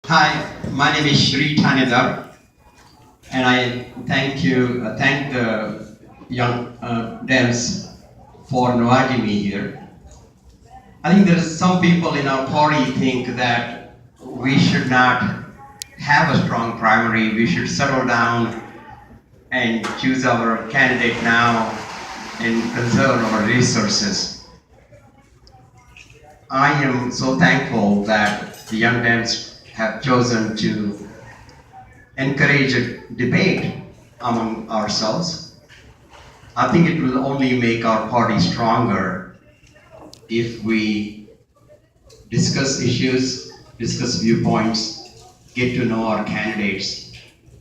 Hi, my name is Shri Thanedar, and I thank the young devs for inviting me here. I think there is some people in our party think that we should not have a strong primary. We should settle down and choose our candidate now and conserve our resources. I am so thankful that the young devs have chosen to encourage a debate among ourselves. I think it will only make our party stronger if we discuss issues, discuss viewpoints, get to know our candidates,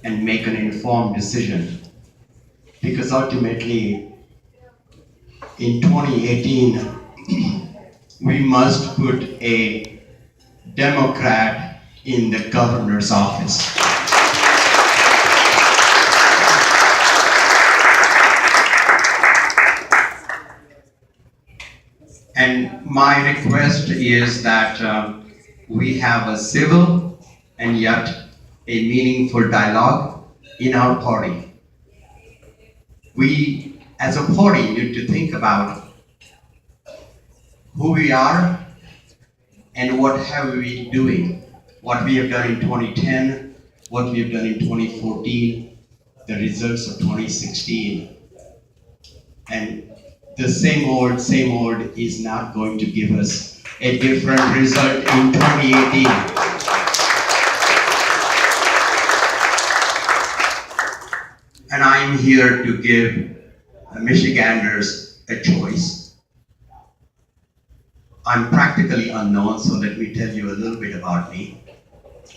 and make an informed decision. Because ultimately, in 2018, we must put a Democrat in the governor's office. And my request is that we have a civil and yet a meaningful dialogue in our party. We, as a party, need to think about who we are and what have we been doing. What we have done in 2010, what we have done in 2014, the results of 2016. And the same old is not going to give us a different result in 2018. And I'm here to give Michiganders a choice. I'm practically unknown, so let me tell you a little bit about me.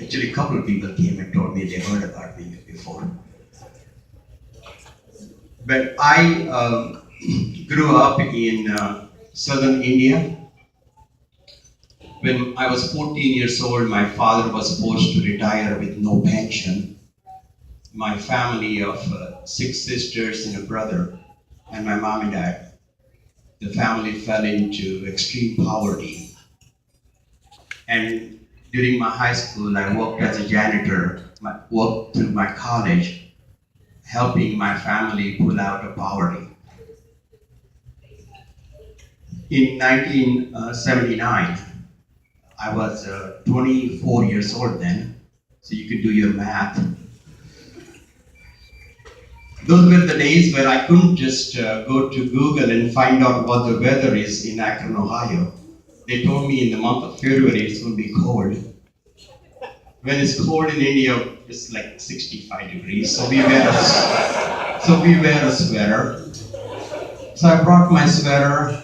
Actually, a couple of people came and told me they heard about me before. But I grew up in southern India. When I was 14 years old, my father was forced to retire with no pension. My family of 6 sisters and a brother, and my mom and dad, the family fell into extreme poverty. And during my high school, I worked as a janitor, worked through my college, helping my family pull out of poverty. In 1979, I was 24 years old then, so you can do your math. Those were the days where I couldn't just go to Google and find out what the weather is in Akron, Ohio. They told me in the month of February it's going to be cold. When it's cold in India, it's like 65 degrees, so we wear a sweater. So I brought my sweater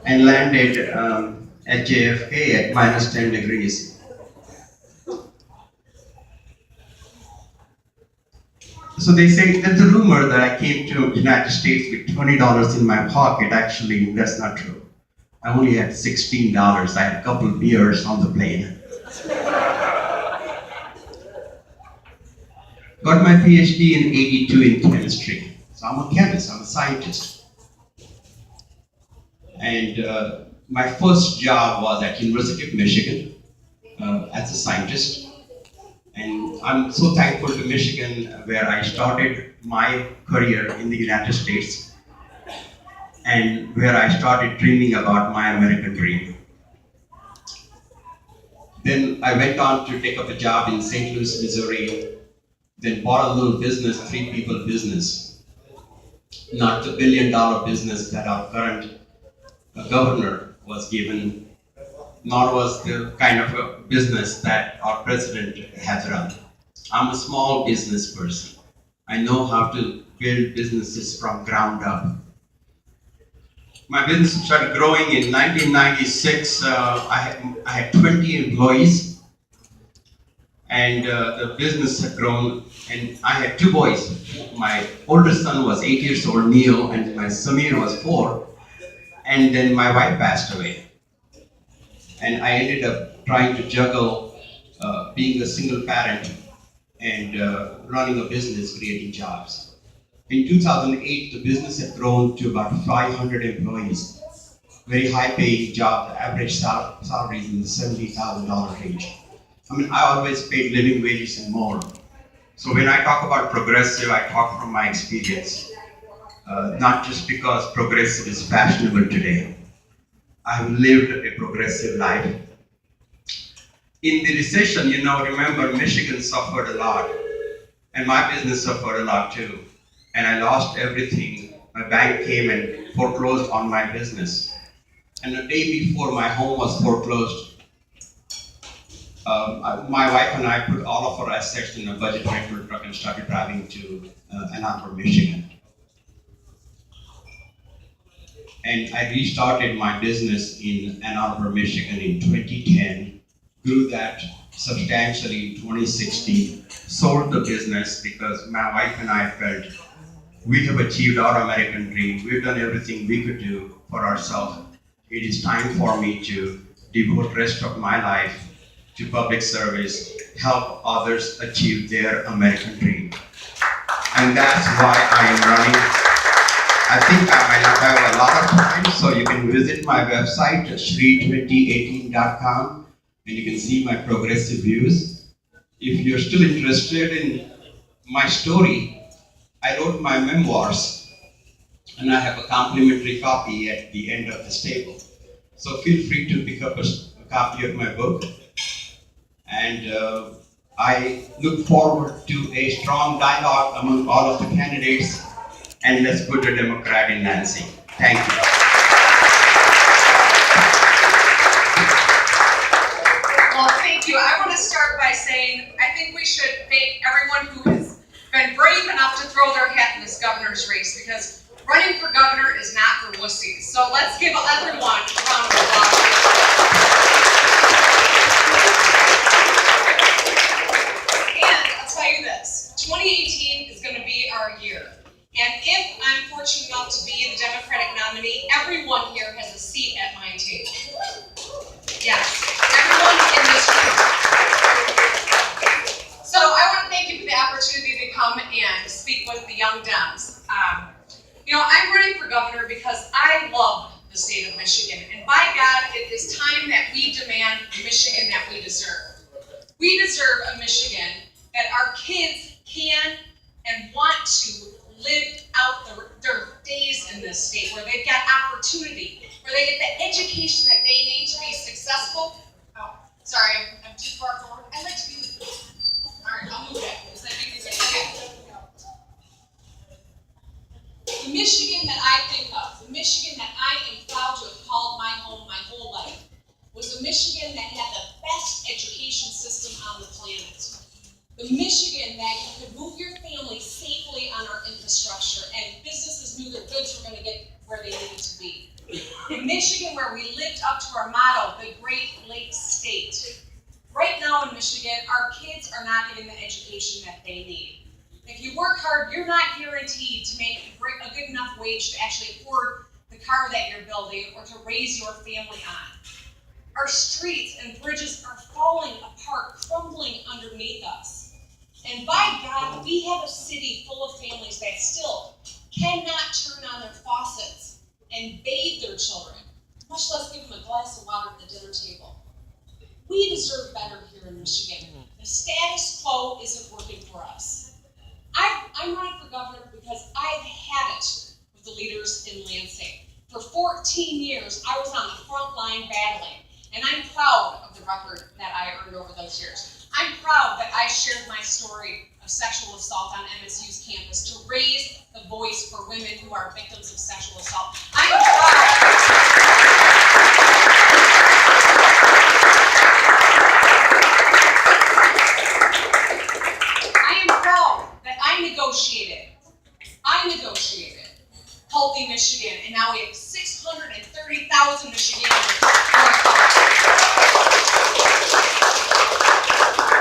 and landed at JFK at minus 10 degrees. So they say that the rumor that I came to the United States with $20 in my pocket, actually, that's not true. I only had $16. I had a couple of beers on the plane. Got my PhD in 82 in chemistry. So I'm a chemist, I'm a scientist. And my first job was at University of Michigan as a scientist. And I'm so thankful to Michigan, where I started my career in the United States and where I started dreaming about my American dream. Then I went on to take up a job in St. Louis, Missouri, then bought a little business, 3 people business, not the $1 billion business that our current governor was given, nor was the kind of a business that our president has run. I'm a small business person. I know how to build businesses from ground up. My business started growing in 1996. I had 20 employees, and the business had grown, and I had 2 boys. My oldest son was 8 years old, Neil, and my Samir was 4, and then my wife passed away. And I ended up trying to juggle being a single parent and running a business, creating jobs. In 2008, the business had grown to about 500 employees. Very high-paying job. The average salary is in the $70,000 range. I mean, I always paid living wages and more. So when I talk about progressive, I talk from my experience, not just because progressive is fashionable today. I've lived a progressive life. In the recession, remember Michigan suffered a lot, and my business suffered a lot too. And I lost everything. My bank came and foreclosed on my business. And the day before my home was foreclosed, my wife and I put all of our assets in a budget rental truck and started driving to Ann Arbor, Michigan. And I restarted my business in Ann Arbor, Michigan in 2010, grew that substantially in 2016, sold the business because my wife and I felt we have achieved our American dream. We've done everything we could do for ourselves. It is time for me to devote the rest of my life to public service, help others achieve their American dream. And that's why I am running. I think I might not have a lot of time, so you can visit my website, shri2018.com, and you can see my progressive views. If you're still interested in my story, I wrote my memoirs, and I have a complimentary copy at the end of this table. So feel free to pick up a copy of my book. And I look forward to a strong dialogue among all of the candidates, and let's put a Democrat in Nancy. Thank you. Well, thank you. I want to start by saying I think we should thank everyone who has been brave enough to throw their hat in this governor's race, because running for governor is not for wussies. So let's give everyone a round of applause. And I'll tell you this, 2018 is going to be our year. And if I'm fortunate enough to be the Democratic nominee, everyone here has a seat at my table. Yes, everyone in this room. So I want to thank you for the opportunity to come and speak with the young Dems. I'm running for governor because I love the state of Michigan. And by God, it is time that we demand the Michigan that we deserve. We deserve a Michigan that our kids can and want to live out their days in this state, where they've got opportunity, where they get the education that they need to be successful. Oh, sorry, I'm too far forward. I like to be with you. All right, I'll move that. Does that make any sense? Okay. The Michigan that I think of, the Michigan that I am proud to have called my home my whole life, was a Michigan that had the best education system on the planet. The Michigan that you could move your family safely on our infrastructure, and businesses knew their goods were going to get where they needed to be. The Michigan where we lived up to our motto, the Great Lakes State. Right now in Michigan, our kids are not getting the education that they need. If you work hard, you're not guaranteed to make a good enough wage to actually afford the car that you're building or to raise your family on. Our streets and bridges are falling apart, crumbling underneath us. And by God, we have a city full of families that still cannot turn on their faucets and bathe their children, much less give them a glass of water at the dinner table. We deserve better here in Michigan. The status quo isn't working for us. I'm running for governor because I've had it with the leaders in Lansing. For 14 years, I was on the front line battling, and I'm proud of the record that I earned over those years. I'm proud that I shared my story of sexual assault on MSU's campus to raise the voice for women who are victims of sexual assault. I am proud that I negotiated Healthy Michigan, and now we have 630,000 Michiganders who are covered.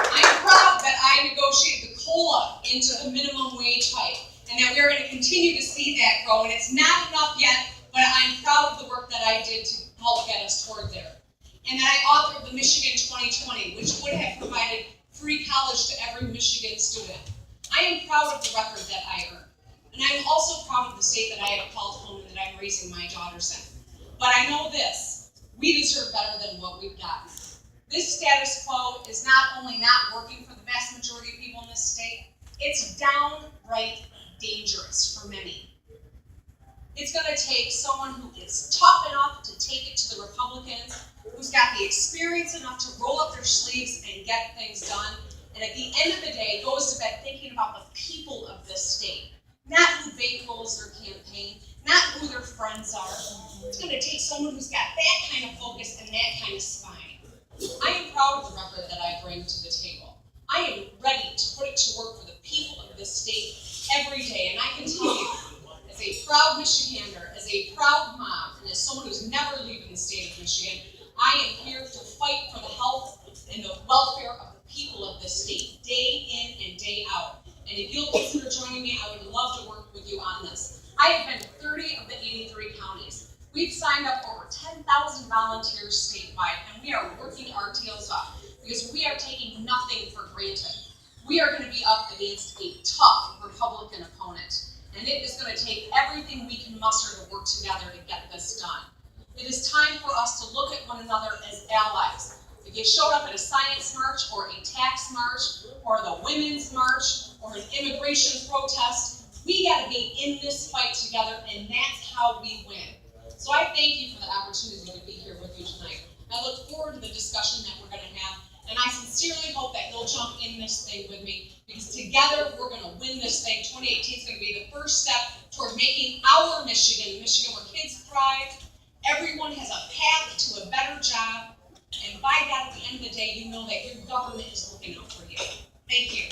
I am proud that I negotiated the COLA into the minimum wage hike, and that we are going to continue to see that grow. And it's not enough yet, but I'm proud of the work that I did to help get us toward there. And that I authored the Michigan 2020, which would have provided free college to every Michigan student. I am proud of the record that I earned. And I'm also proud of the state that I have called home and that I'm raising my daughters in. But I know this, we deserve better than what we've gotten. This status quo is not only not working for the vast majority of people in this state, it's downright dangerous for many. It's going to take someone who is tough enough to take it to the Republicans, who's got the experience enough to roll up their sleeves and get things done, and at the end of the day goes to bed thinking about the people of this state, not who bankrolls their campaign, not who their friends are. It's going to take someone who's got that kind of focus and that kind of spine. I am proud of the record that I bring to the table. I am ready to put it to work for the people of this state every day, and I can tell you, as a proud Michigander, as a proud mom, and as someone who's never leaving the state of Michigan, I am here to fight for the health and the welfare of the people of this state, day in and day out. And if you'll consider joining me, I would love to work with you on this. I have been to 30 of the 83 counties. We've signed up over 10,000 volunteers statewide, and we are working our tails off because we are taking nothing for granted. We are going to be up against a tough Republican opponent, and it is going to take everything we can muster to work together to get this done. It is time for us to look at one another as allies. If you showed up at a science march or a tax march or the women's march or an immigration protest, we got to be in this fight together, and that's how we win. So I thank you for the opportunity to be here with you tonight. I look forward to the discussion that we're going to have, and I sincerely hope that you'll jump in this thing with me, because together we're going to win this thing. 2018 is going to be the first step toward making our Michigan where kids thrive, everyone has a path to a better job, and by God, at the end of the day, you know that your government is looking out for you. Thank you.